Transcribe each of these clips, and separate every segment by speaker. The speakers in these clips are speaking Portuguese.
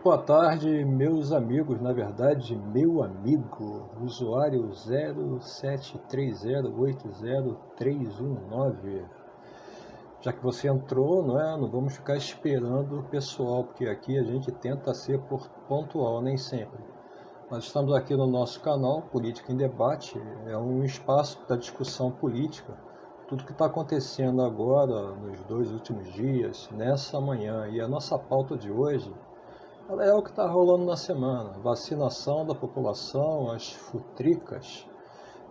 Speaker 1: Boa tarde, meus amigos, na verdade, meu amigo, usuário 0730803119. Já que você entrou, não vamos ficar esperando o pessoal, porque aqui a gente tenta ser pontual, nem sempre. Nós estamos aqui no nosso canal Política em Debate, é um espaço para discussão política. Tudo que está acontecendo agora, nos 2 últimos dias, nessa manhã, e a nossa pauta de hoje, ela é o que está rolando na semana. Vacinação da população, as futricas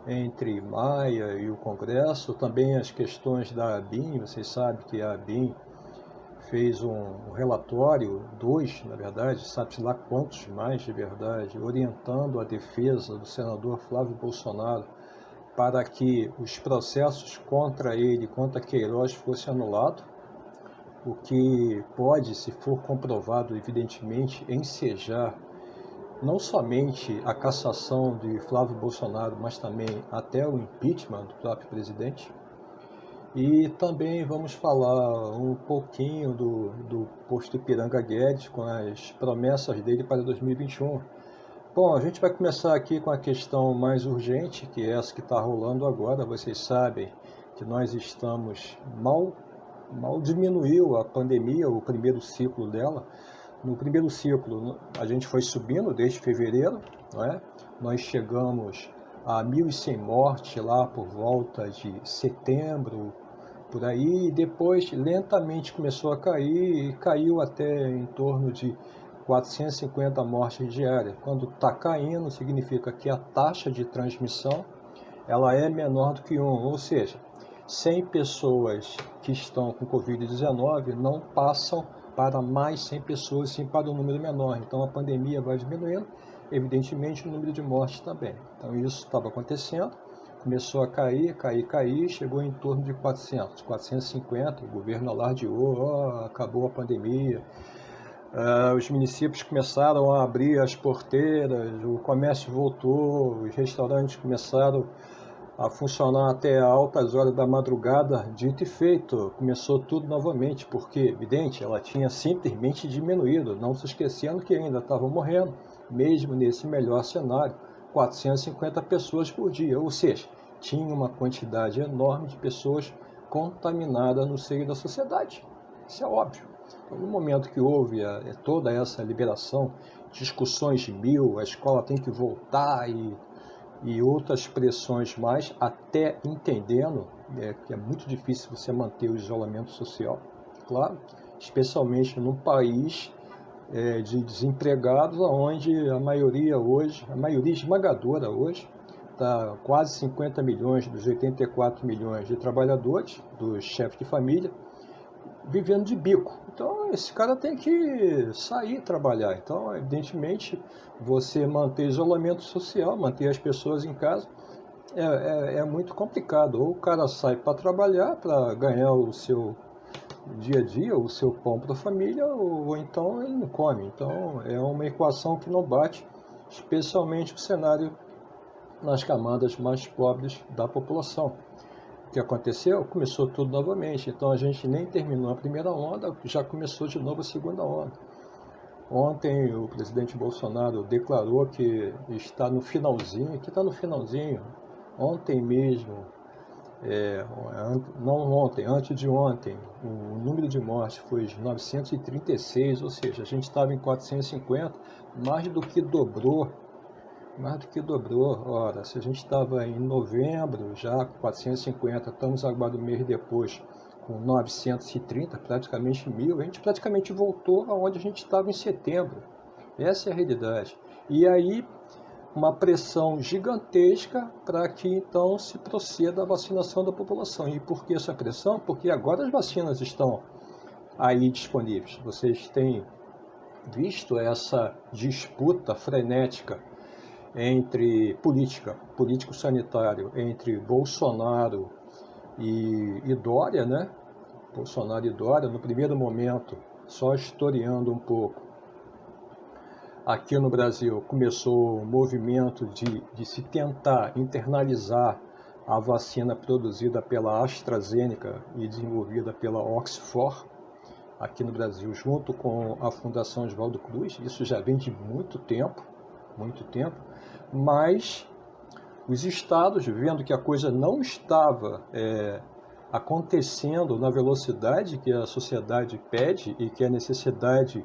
Speaker 1: entre Maia e o Congresso, também as questões da ABIN. Vocês sabem que a ABIN fez um relatório, dois, na verdade, sabe-se lá quantos mais de verdade, orientando a defesa do senador Flávio Bolsonaro para que os processos contra ele, contra Queiroz, fossem anulados, o que pode, se for comprovado, evidentemente, ensejar não somente a cassação de Flávio Bolsonaro, mas também até o impeachment do próprio presidente. E também vamos falar um pouquinho do posto Ipiranga Guedes, com as promessas dele para 2021. Bom, a gente vai começar aqui com a questão mais urgente, que é essa que está rolando agora. Vocês sabem que nós estamos mal diminuiu a pandemia, o primeiro ciclo dela. No primeiro ciclo, a gente foi subindo desde fevereiro, não é? Nós chegamos a 1.100 mortes lá por volta de setembro, por aí, e depois lentamente começou a cair e caiu até em torno de 450 mortes diárias. Quando está caindo, significa que a taxa de transmissão ela é menor do que 1, ou seja, 100 pessoas que estão com Covid-19 não passam para mais 100 pessoas, sim para um número menor. Então a pandemia vai diminuindo, evidentemente o número de mortes também. Então isso estava acontecendo, começou a cair, chegou em torno de 400, 450, o governo alardeou, acabou a pandemia. Os municípios começaram a abrir as porteiras, o comércio voltou, os restaurantes começaram a funcionar até altas horas da madrugada. Dito e feito, começou tudo novamente, porque, evidente, ela tinha simplesmente diminuído, não se esquecendo que ainda estavam morrendo, mesmo nesse melhor cenário, 450 pessoas por dia, ou seja, tinha uma quantidade enorme de pessoas contaminadas no seio da sociedade. Isso é óbvio. Então, no momento que houve toda essa liberação, discussões de a escola tem que voltar e outras pressões mais, até entendendo que é muito difícil você manter o isolamento social, claro, especialmente num país de desempregados, onde a maioria esmagadora hoje, está quase 50 milhões dos 84 milhões de trabalhadores, dos chefes de família, vivendo de bico. Então, esse cara tem que sair trabalhar. Então, evidentemente, você manter isolamento social, manter as pessoas em casa, é muito complicado. Ou o cara sai para trabalhar, para ganhar o seu dia a dia, o seu pão para a família, ou então ele não come. Então, é uma equação que não bate, especialmente o cenário nas camadas mais pobres da população. O que aconteceu? Começou tudo novamente. Então a gente nem terminou a primeira onda, já começou de novo a segunda onda. Ontem o presidente Bolsonaro declarou que está no finalzinho, Ontem mesmo, não ontem, antes de ontem, o número de mortes foi de 936, ou seja, a gente estava em 450, mais do que dobrou. Ora, se a gente estava em novembro já com 450, estamos agora um mês depois com 930, praticamente 1.000, a gente praticamente voltou aonde a gente estava em setembro. Essa é a realidade. E aí, uma pressão gigantesca para que então se proceda a vacinação da população. E por que essa pressão? Porque agora as vacinas estão aí disponíveis. Vocês têm visto essa disputa frenética entre político sanitário, entre Bolsonaro e Dória, né? Bolsonaro e Dória, no primeiro momento, só historiando um pouco, aqui no Brasil começou um movimento de se tentar internalizar a vacina produzida pela AstraZeneca e desenvolvida pela Oxford, aqui no Brasil, junto com a Fundação Oswaldo Cruz. Isso já vem de muito tempo, mas os estados, vendo que a coisa não estava acontecendo na velocidade que a sociedade pede e que a necessidade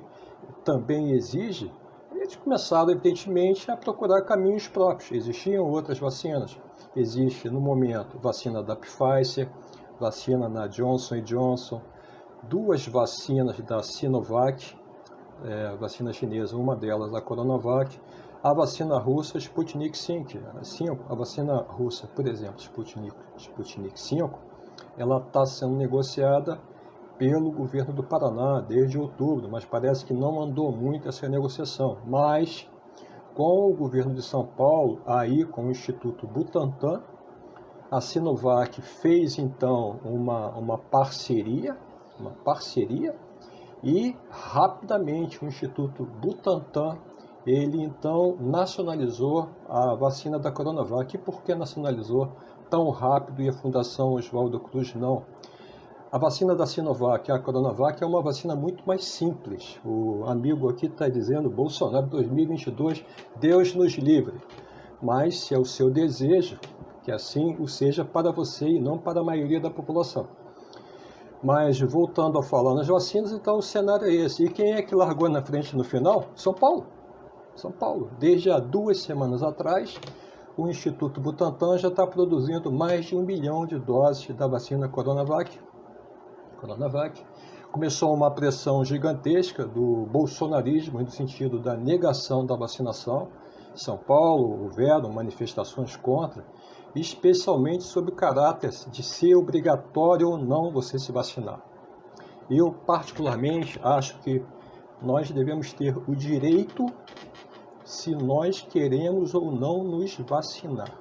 Speaker 1: também exige, eles começaram, evidentemente, a procurar caminhos próprios. Existiam outras vacinas. Existe, no momento, vacina da Pfizer, vacina da Johnson & Johnson, 2 vacinas da Sinovac, vacina chinesa, uma delas a Coronavac, a vacina russa Sputnik 5, a vacina russa, por exemplo, Sputnik 5, ela está sendo negociada pelo governo do Paraná desde outubro, mas parece que não andou muito essa negociação. Mas com o governo de São Paulo, aí com o Instituto Butantan, a Sinovac fez então uma parceria, e rapidamente o Instituto Butantan, ele então nacionalizou a vacina da Coronavac. E por que nacionalizou tão rápido e a Fundação Oswaldo Cruz não? A vacina da Sinovac, a Coronavac, é uma vacina muito mais simples. O amigo aqui está dizendo, Bolsonaro 2022, Deus nos livre. Mas se é o seu desejo, que assim o seja para você e não para a maioria da população. Mas voltando a falar nas vacinas, então o cenário é esse. E quem é que largou na frente no final? São Paulo. São Paulo. Desde há 2 semanas atrás, o Instituto Butantan já está produzindo mais de 1 milhão de doses da vacina Coronavac. Começou uma pressão gigantesca do bolsonarismo, no sentido da negação da vacinação. São Paulo houveram manifestações contra, especialmente sobre o caráter de ser obrigatório ou não você se vacinar. Eu, particularmente, acho que nós devemos ter o direito, se nós queremos ou não nos vacinar.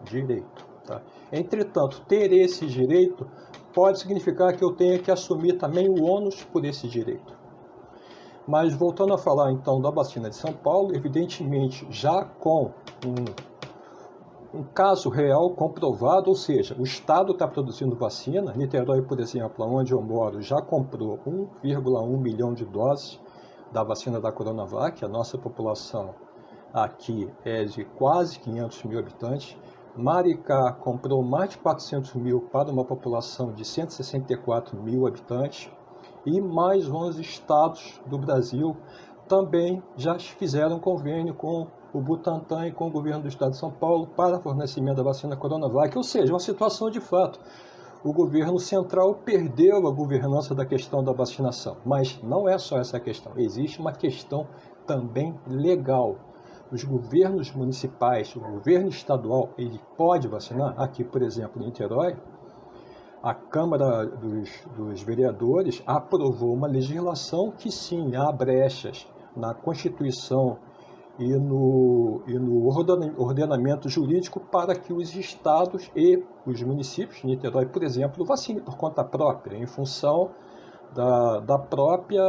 Speaker 1: Direito. Tá? Entretanto, ter esse direito pode significar que eu tenha que assumir também o ônus por esse direito. Mas voltando a falar então da vacina de São Paulo, evidentemente já com um caso real comprovado, ou seja, o Estado está produzindo vacina. Niterói, por exemplo, onde eu moro, já comprou 1,1 milhão de doses da vacina da Coronavac. A nossa população aqui é de quase 500 mil habitantes. Maricá comprou mais de 400 mil para uma população de 164 mil habitantes. E mais 11 estados do Brasil também já fizeram convênio com o Butantan e com o governo do estado de São Paulo para fornecimento da vacina Coronavac. Ou seja, uma situação de fato. O governo central perdeu a governança da questão da vacinação. Mas não é só essa questão. Existe uma questão também legal. Os governos municipais, o governo estadual, ele pode vacinar. Aqui, por exemplo, em Niterói, a Câmara dos Vereadores aprovou uma legislação que sim, há brechas na Constituição e no ordenamento jurídico para que os estados e os municípios, Niterói, por exemplo, vacinem por conta própria, em função da própria,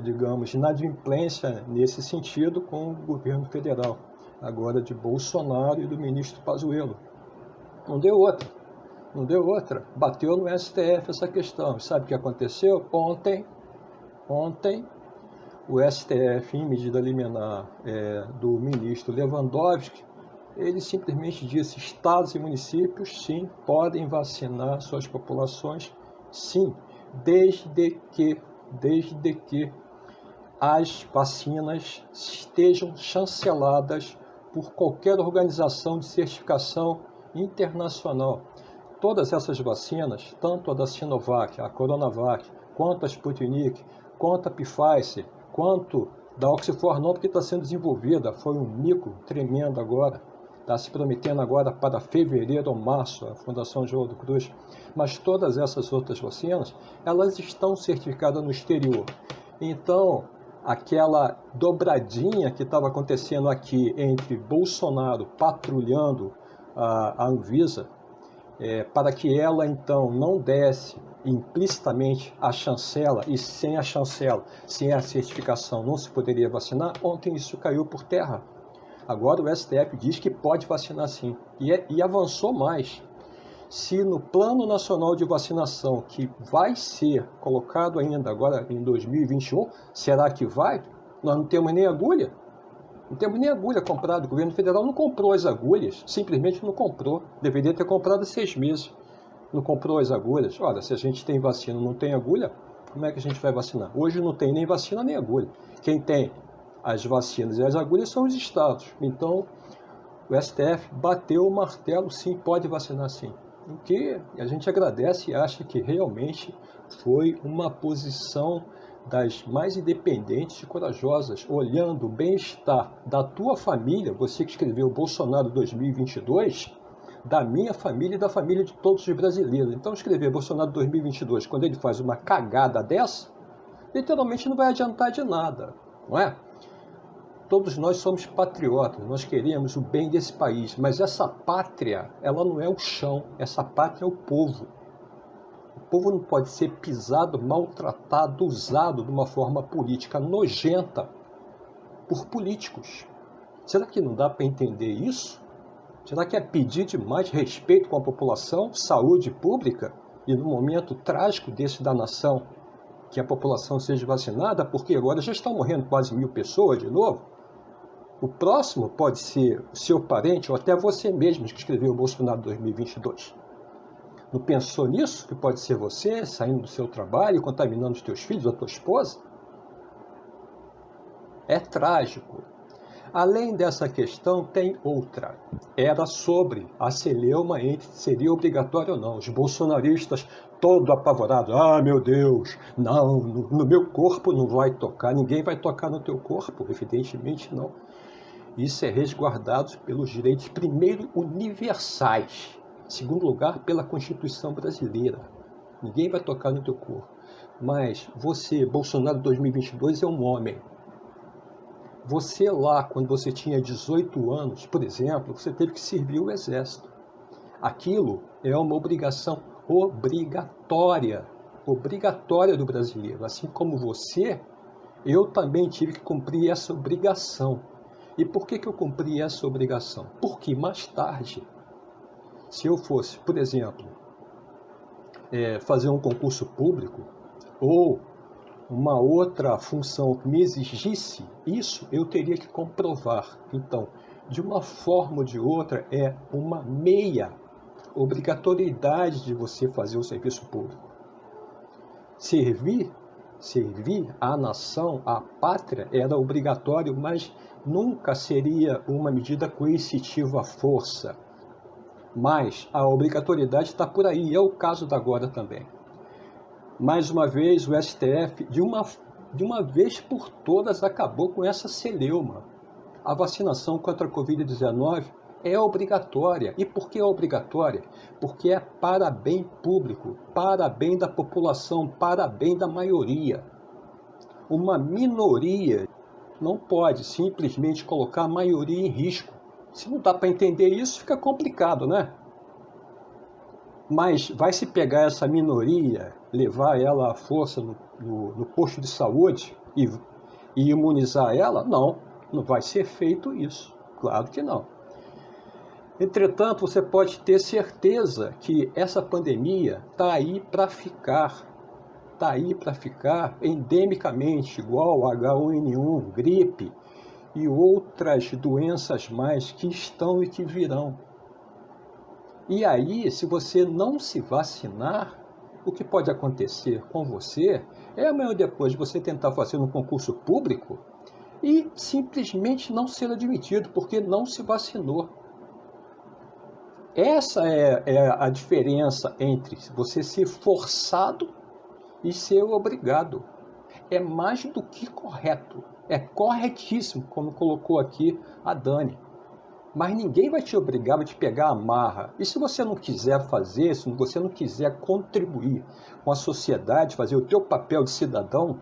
Speaker 1: digamos, inadimplência nesse sentido com o governo federal, agora de Bolsonaro e do ministro Pazuello. Não deu outra. Bateu no STF essa questão. Sabe o que aconteceu? Ontem, o STF, em medida liminar do ministro Lewandowski, ele simplesmente disse: estados e municípios, sim, podem vacinar suas populações, sim, desde que as vacinas estejam chanceladas por qualquer organização de certificação internacional. Todas essas vacinas, tanto a da Sinovac, a Coronavac, quanto a Sputnik, quanto a Pfizer, quanto da Oxford, não, porque está sendo desenvolvida, foi um mico tremendo agora, está se prometendo agora para fevereiro ou março, a Fundação Oswaldo Cruz, mas todas essas outras vacinas, elas estão certificadas no exterior. Então, aquela dobradinha que estava acontecendo aqui entre Bolsonaro patrulhando a Anvisa, para que ela então não desse implicitamente a chancela, e sem a chancela, sem a certificação, não se poderia vacinar. Ontem isso caiu por terra. Agora o STF diz que pode vacinar sim, e avançou mais. se no Plano Nacional de Vacinação, que vai ser colocado ainda agora em 2021, será que vai? Nós não temos nem agulha. Não temos nem agulha comprada. O governo federal não comprou as agulhas, simplesmente não comprou. Deveria ter comprado há 6 meses. Não comprou as agulhas. Olha, se a gente tem vacina e não tem agulha, como é que a gente vai vacinar? Hoje não tem nem vacina nem agulha. Quem tem as vacinas e as agulhas são os estados. Então, o STF bateu o martelo, sim, pode vacinar sim. O que a gente agradece e acha que realmente foi uma posição das mais independentes e corajosas, olhando o bem-estar da tua família, você que escreveu Bolsonaro 2022, da minha família e da família de todos os brasileiros. Então escrever Bolsonaro 2022, quando ele faz uma cagada dessa, literalmente não vai adiantar de nada, não é? Todos nós somos patriotas, nós queremos o bem desse país, mas essa pátria, ela não é o chão, essa pátria é o povo. O povo não pode ser pisado, maltratado, usado de uma forma política nojenta por políticos. Será que não dá para entender isso? Será que é pedir demais respeito com a população, saúde pública, e no momento trágico desse da nação, que a população seja vacinada, porque agora já estão morrendo quase 1.000 pessoas de novo? O próximo pode ser o seu parente ou até você mesmo que escreveu o Bolsonaro 2022. Não pensou nisso? Que pode ser você saindo do seu trabalho, contaminando os teus filhos, a tua esposa? É trágico. Além dessa questão, tem outra. Era sobre a celeuma entre seria obrigatório ou não. Os bolsonaristas todo apavorados. Ah, meu Deus, não, no meu corpo não vai tocar. Ninguém vai tocar no teu corpo, evidentemente não. Isso é resguardado pelos direitos, primeiro, universais. Em segundo lugar, pela Constituição brasileira. Ninguém vai tocar no teu corpo. Mas você, Bolsonaro 2022, é um homem. Você lá, quando você tinha 18 anos, por exemplo, você teve que servir o exército. Aquilo é uma obrigação obrigatória do brasileiro. Assim como você, eu também tive que cumprir essa obrigação. E por que eu cumpri essa obrigação? Porque mais tarde, se eu fosse, por exemplo, fazer um concurso público ou uma outra função que me exigisse isso, eu teria que comprovar. Então, de uma forma ou de outra, é uma meia obrigatoriedade de você fazer o serviço público. Servir à nação, à pátria, era obrigatório, mas nunca seria uma medida coercitiva à força. Mas a obrigatoriedade está por aí, é o caso da agora também. Mais uma vez, o STF, de uma vez por todas, acabou com essa celeuma. A vacinação contra a Covid-19 é obrigatória. E por que é obrigatória? Porque é para bem público, para bem da população, para bem da maioria. Uma minoria não pode simplesmente colocar a maioria em risco. Se não dá para entender isso, fica complicado, né? Mas vai se pegar essa minoria, levar ela à força no posto de saúde e imunizar ela? Não, não vai ser feito isso. Claro que não. Entretanto, você pode ter certeza que essa pandemia está aí para ficar. Está aí para ficar endemicamente, igual H1N1, gripe e outras doenças mais que estão e que virão. E aí, se você não se vacinar, o que pode acontecer com você é amanhã ou depois você tentar fazer um concurso público e simplesmente não ser admitido porque não se vacinou. Essa é a diferença entre você ser forçado e ser obrigado. É mais do que correto. É corretíssimo, como colocou aqui a Dani. Mas ninguém vai te obrigar, vai te pegar a marra. E se você não quiser fazer, se você não quiser contribuir com a sociedade, fazer o teu papel de cidadão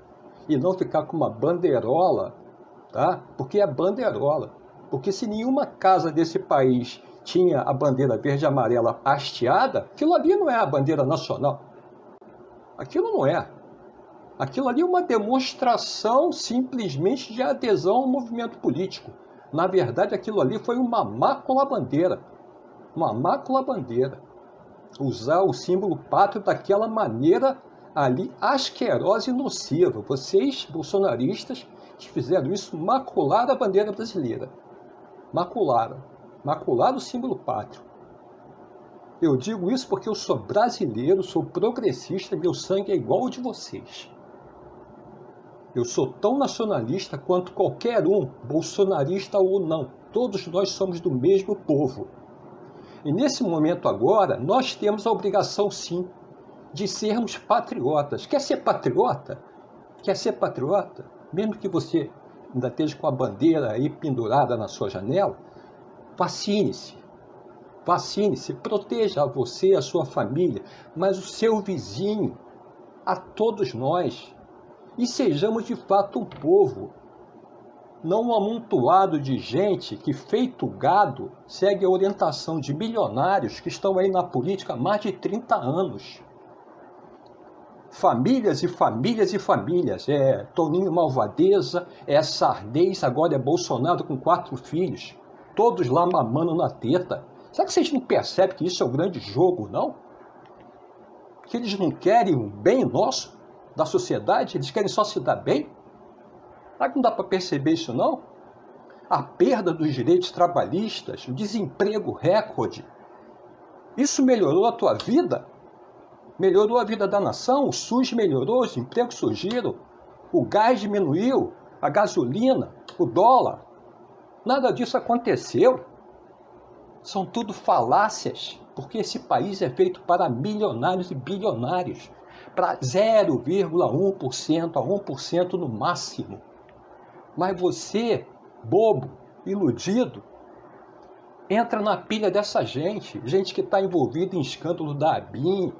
Speaker 1: e não ficar com uma bandeirola, tá? Porque é bandeirola. Porque se nenhuma casa desse país tinha a bandeira verde e amarela hasteada, aquilo ali não é a bandeira nacional. Aquilo não é. Aquilo ali é uma demonstração simplesmente de adesão ao movimento político. Na verdade, aquilo ali foi uma mácula-bandeira. Uma mácula-bandeira. usar o símbolo pátrio daquela maneira ali asquerosa e nociva. Vocês, bolsonaristas, que fizeram isso, macularam a bandeira brasileira. Macularam. Macularam o símbolo pátrio. Eu digo isso porque eu sou brasileiro, sou progressista, meu sangue é igual ao de vocês. Eu sou tão nacionalista quanto qualquer um, bolsonarista ou não. Todos nós somos do mesmo povo. E nesse momento agora, nós temos a obrigação, sim, de sermos patriotas. Quer ser patriota? Quer ser patriota? Mesmo que você ainda esteja com a bandeira aí pendurada na sua janela, vacine-se. Vacine-se, proteja a você, a sua família, mas o seu vizinho, a todos nós. E sejamos de fato um povo, não um amontoado de gente que, feito gado, segue a orientação de milionários que estão aí na política há mais de 30 anos. Famílias e famílias e famílias. É Toninho Malvadeza, é Sardez, agora é Bolsonaro com 4 filhos. Todos lá mamando na teta. Será que vocês não percebem que isso é o grande jogo, não? Que eles não querem o bem nosso, da sociedade? Eles querem só se dar bem? Será que não dá para perceber isso, não? A perda dos direitos trabalhistas, o desemprego recorde. Isso melhorou a tua vida? Melhorou a vida da nação? O SUS melhorou, os empregos surgiram, o gás diminuiu, a gasolina, o dólar. Nada disso aconteceu. São tudo falácias, porque esse país é feito para milionários e bilionários, para 0,1% a 1% no máximo. Mas você, bobo, iludido, entra na pilha dessa gente que está envolvida em escândalo da ABIN,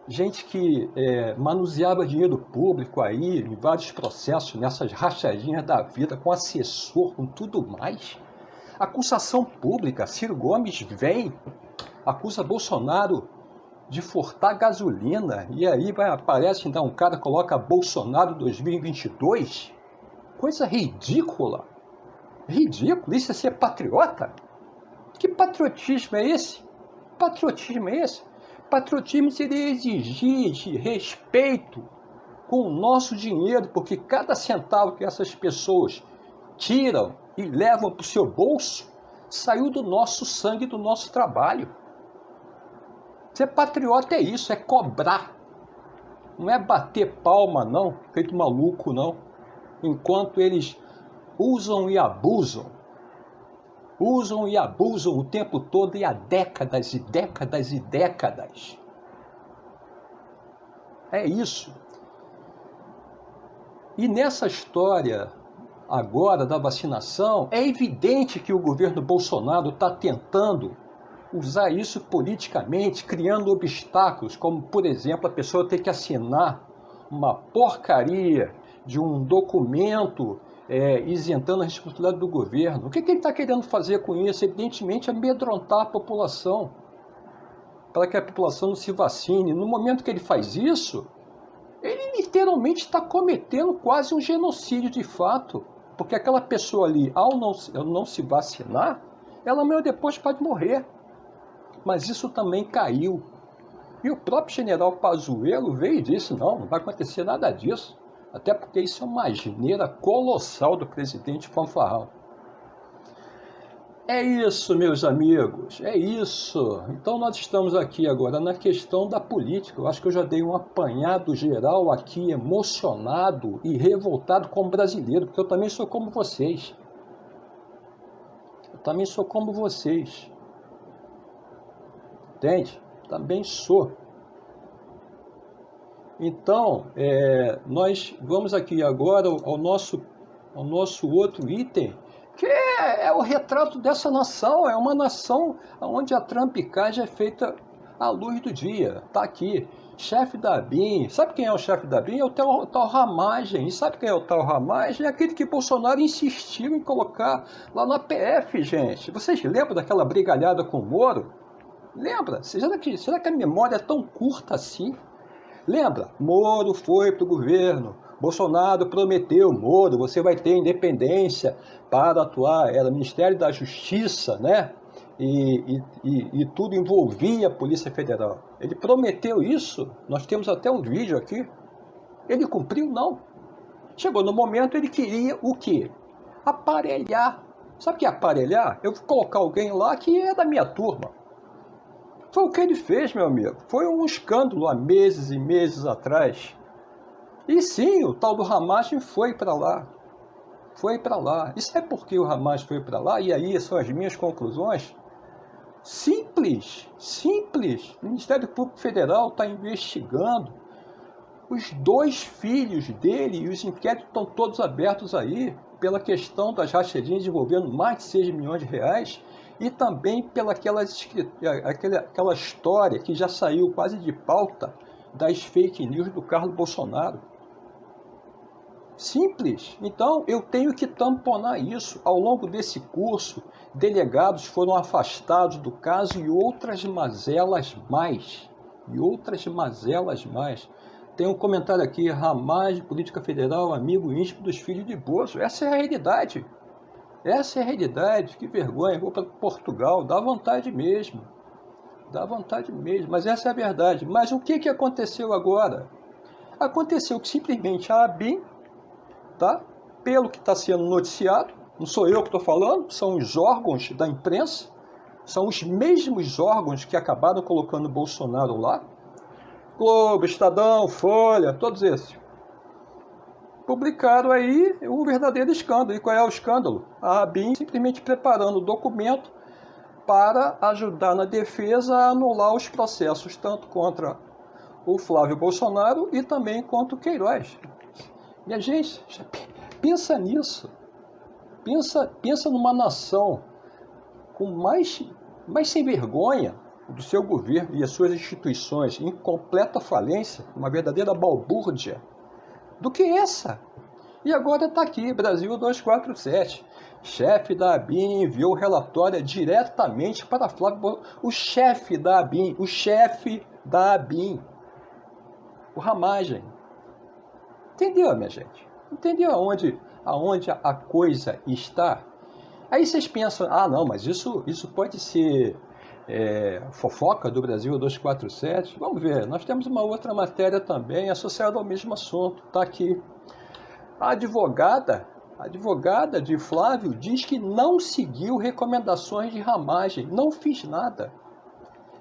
Speaker 1: gente que manuseava dinheiro público aí, em vários processos, nessas rachadinhas da vida, com assessor, com tudo mais. Acusação pública, Ciro Gomes vem, acusa Bolsonaro de furtar gasolina, e aí aparece então um cara, coloca Bolsonaro 2022, coisa ridícula, ridículo, isso é ser patriota? Que patriotismo é esse? Patriotismo é esse? Patriotismo seria exigir respeito com o nosso dinheiro, porque cada centavo que essas pessoas tiram e levam para o seu bolso saiu do nosso sangue, do nosso trabalho. Ser patriota é isso, é cobrar. Não é bater palma, não, feito maluco, não. Enquanto eles usam e abusam. Usam e abusam o tempo todo e há décadas e décadas e décadas. É isso. E nessa história agora da vacinação, é evidente que o governo Bolsonaro está tentando usar isso politicamente, criando obstáculos, como, por exemplo, a pessoa ter que assinar uma porcaria de um documento isentando a responsabilidade do governo. O que ele está querendo fazer com isso? Evidentemente, amedrontar a população, para que a população não se vacine. No momento que ele faz isso, ele literalmente está cometendo quase um genocídio de fato, porque aquela pessoa ali, ao não se vacinar, ela amanhã ou depois pode morrer. Mas isso também caiu. E o próprio general Pazuello veio e disse, não vai acontecer nada disso. Até porque isso é uma asneira colossal do presidente fanfarrão. É isso, meus amigos, é isso. Então nós estamos aqui agora na questão da política. Eu acho que eu já dei um apanhado geral aqui, emocionado e revoltado como brasileiro, porque eu também sou como vocês. Eu também sou como vocês. Entende? Também sou. Então, nós vamos aqui agora ao nosso outro item, que é o retrato dessa nação. É uma nação onde a trampicagem é feita à luz do dia. Está aqui, chefe da ABIN. Sabe quem é o chefe da ABIN? É o tal Ramagem. E sabe quem é o tal Ramagem? É aquele que Bolsonaro insistiu em colocar lá na PF, gente. Vocês lembram daquela brigalhada com o Moro? Lembra? Será que a memória é tão curta assim? Lembra? Moro foi para o governo. Bolsonaro prometeu, Moro, você vai ter independência para atuar. Era o Ministério da Justiça, né? e tudo envolvia a Polícia Federal. Ele prometeu isso, nós temos até um vídeo aqui. Ele cumpriu? Não. Chegou no momento, ele queria o quê? Aparelhar. Sabe o que é aparelhar? Eu vou colocar alguém lá que é da minha turma. Foi o que ele fez, meu amigo. Foi um escândalo há meses e meses atrás. E sim, o tal do Ramagem foi para lá. Foi para lá. E sabe por que o Ramagem foi para lá? E aí são as minhas conclusões. Simples. O Ministério Público Federal está investigando. Os 2 filhos dele e os inquéritos estão todos abertos aí pela questão das rachadinhas envolvendo mais de 6 milhões de reais e também pela aquela história que já saiu quase de pauta das fake news do Carlos Bolsonaro. Simples. Então, eu tenho que tamponar isso. Ao longo desse curso, delegados foram afastados do caso e outras mazelas mais. Tem um comentário aqui, Ramagem, Política Federal, amigo íntimo dos filhos de Bozo. Essa é a realidade. Que vergonha. Vou para Portugal, dá vontade mesmo. Mas essa é a verdade. Mas o que aconteceu agora? Aconteceu que simplesmente a ABIN, tá? Pelo que está sendo noticiado, não sou eu que estou falando, são os órgãos da imprensa, são os mesmos órgãos que acabaram colocando Bolsonaro lá, Globo, Estadão, Folha, todos esses, publicaram aí um verdadeiro escândalo. E qual é o escândalo? A ABIN simplesmente preparando o documento para ajudar na defesa a anular os processos, tanto contra o Flávio Bolsonaro e também contra o Queiroz. Minha gente, pensa nisso. Pensa numa nação com mais sem vergonha do seu governo e as suas instituições em completa falência, uma verdadeira balbúrdia, do que essa. E agora está aqui, Brasil 247. Chefe da ABIN enviou relatório diretamente para Flávio. O chefe da ABIN, o Ramagem. Entendeu, minha gente? Entendeu aonde a coisa está? Aí vocês pensam, não, mas isso pode ser fofoca do Brasil 247. Vamos ver, nós temos uma outra matéria também associada ao mesmo assunto. Está aqui. A advogada de Flávio diz que não seguiu recomendações de Ramagem. Não fiz nada.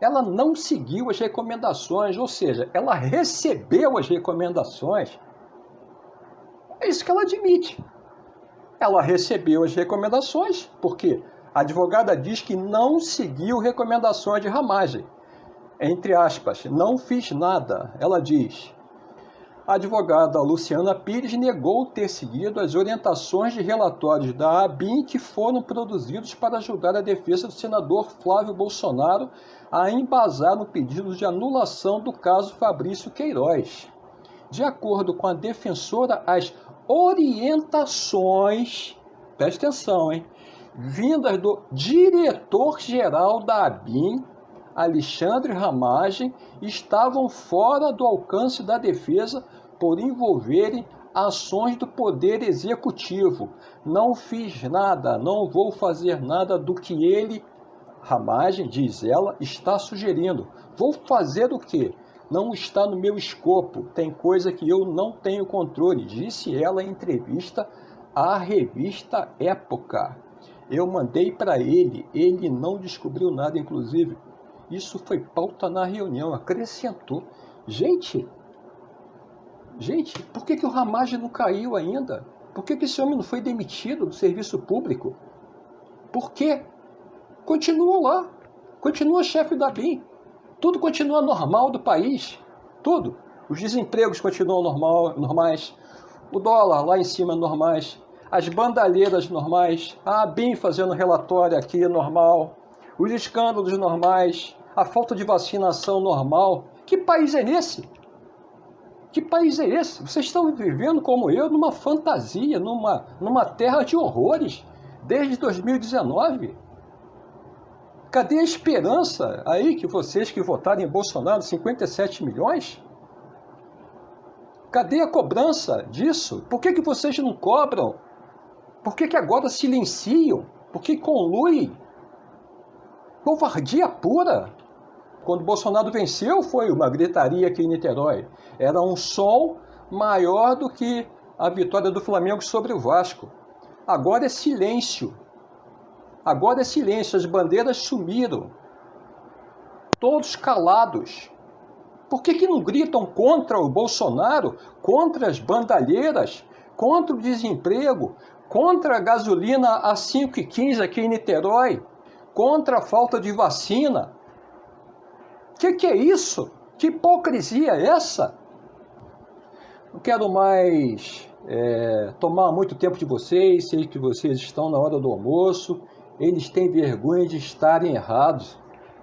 Speaker 1: Ela não seguiu as recomendações, ou seja, ela recebeu as recomendações. É isso que ela admite. Ela recebeu as recomendações, porque a advogada diz que não seguiu recomendações de Ramagem. Entre aspas, não fiz nada, ela diz. A advogada Luciana Pires negou ter seguido as orientações de relatórios da ABIN que foram produzidos para ajudar a defesa do senador Flávio Bolsonaro a embasar no pedido de anulação do caso Fabrício Queiroz. De acordo com a defensora, as orientações, presta atenção, vindas do diretor-geral da ABIN, Alexandre Ramagem, estavam fora do alcance da defesa por envolverem ações do Poder Executivo. Não fiz nada, não vou fazer nada do que ele, Ramagem, diz ela, está sugerindo. Vou fazer o quê? Não está no meu escopo, tem coisa que eu não tenho controle, disse ela em entrevista à revista Época. Eu mandei para ele não descobriu nada, inclusive. Isso foi pauta na reunião, acrescentou. Gente, por que o Ramagem não caiu ainda? Por que esse homem não foi demitido do serviço público? Por quê? Continua lá, continua chefe da ABIN. Tudo continua normal do país, tudo. Os desempregos continuam normais, o dólar lá em cima normais, as bandalheiras normais, a ABIN fazendo relatório aqui normal, os escândalos normais, a falta de vacinação normal. Que país é esse? Vocês estão vivendo como eu numa fantasia, numa terra de horrores desde 2019. Cadê a esperança aí que vocês que votaram em Bolsonaro, 57 milhões? Cadê a cobrança disso? Por que vocês não cobram? Por que agora silenciam? Por que conluem? Covardia pura. Quando Bolsonaro venceu, foi uma gritaria aqui em Niterói. Era um som maior do que a vitória do Flamengo sobre o Vasco. Agora é silêncio. Agora é silêncio. As bandeiras sumiram. Todos calados. Por que não gritam contra o Bolsonaro, contra as bandalheiras, contra o desemprego, contra a gasolina a 5,15 aqui em Niterói, contra a falta de vacina? Que é isso? Que hipocrisia é essa? Não quero mais tomar muito tempo de vocês, sei que vocês estão na hora do almoço, eles têm vergonha de estarem errados.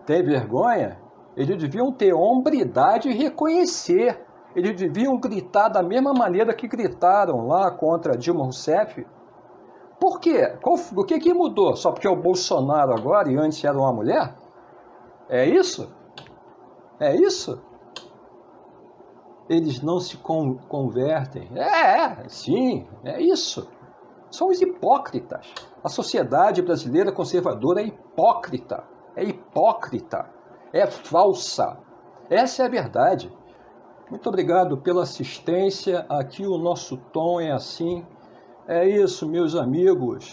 Speaker 1: Tem vergonha? Eles deviam ter hombridade e reconhecer. Eles deviam gritar da mesma maneira que gritaram lá contra Dilma Rousseff. Por quê? O que mudou? Só porque é o Bolsonaro agora e antes era uma mulher? É isso? É isso? Eles não se convertem. Sim, é isso. São os hipócritas. A sociedade brasileira conservadora é hipócrita. É hipócrita. É falsa. Essa é a verdade. Muito obrigado pela assistência. Aqui o nosso tom é assim. É isso, meus amigos.